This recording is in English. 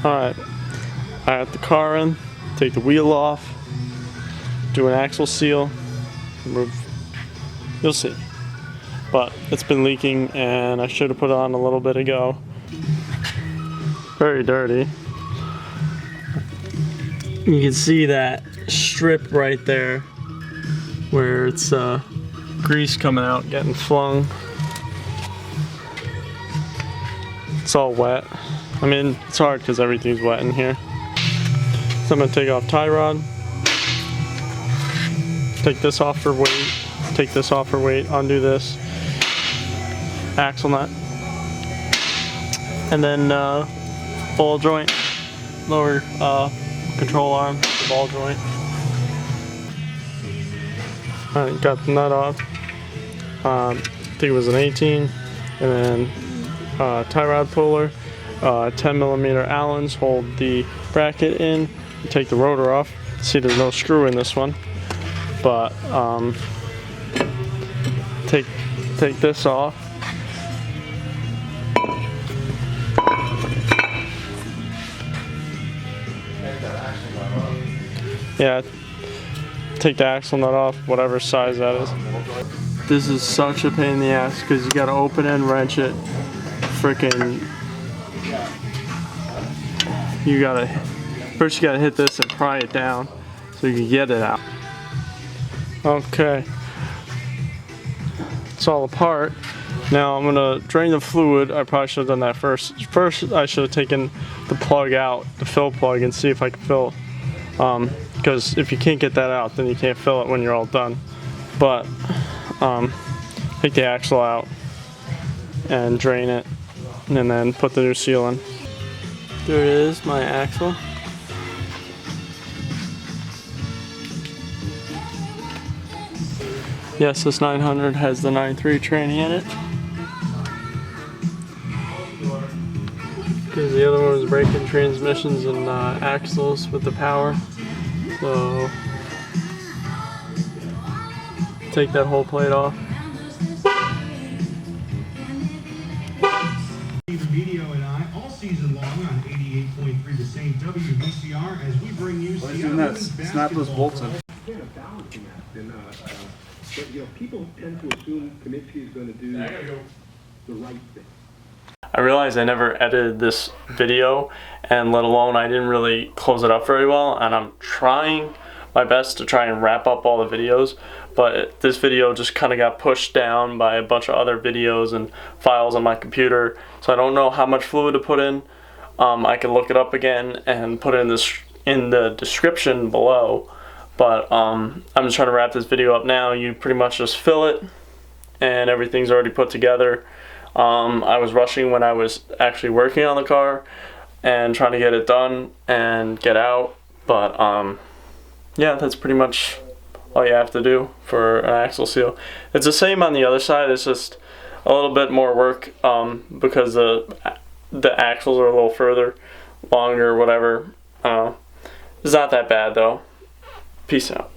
Alright, I got the car in, take the wheel off, do an axle seal, remove, you'll see. But it's been leaking and I should have put it on a little bit ago. Very dirty. You can see that strip right there where it's grease coming out, getting flung. It's all wet. I mean, it's hard because everything's wet in here. So I'm gonna take off tie rod, take this off for weight, take this off for weight, undo this axle nut, and then ball joint, lower control arm, the ball joint. Alright, got the nut off. I think it was an 18, and then tie rod puller, 10mm Allens hold the bracket in. Take the rotor off. See, there's no screw in this one, but take this off. Yeah, take the axle nut off, whatever size that is. This is such a pain in the ass because you gotta open it and wrench it. Freaking, first you gotta hit this and pry it down so you can get it out. Okay, it's all apart. Now I'm gonna drain the fluid. I probably should have done that first. First I should have taken the plug out, the fill plug, and see if I can fill. Because if you can't get that out, then you can't fill it when you're all done. But take the axle out and drain it, and then put the new seal in. There it is, my axle. Yes, this 900 has the ng9-3 tranny in it. Because the other one was breaking transmissions and axles with the power. So take that whole plate off. Video and I all season long on 88.3 the same WBCR as we bring you snap those bolts in. But you know, people tend to assume Kaminsky is going to do the right thing. I realized I never edited this video, and let alone I didn't really close it up very well, and I'm trying my best to try and wrap up all the videos, but this video just kind of got pushed down by a bunch of other videos and files on my computer, so I don't know how much fluid to put in. I can look it up again and put it in the description below, but I'm just trying to wrap this video up now. You pretty much just fill it and everything's already put together. I was rushing when I was actually working on the car and trying to get it done and get out, but yeah, that's pretty much all you have to do for an axle seal. It's the same on the other side, it's just a little bit more work because the axles are a little further, longer, whatever. It's not that bad though. Peace out.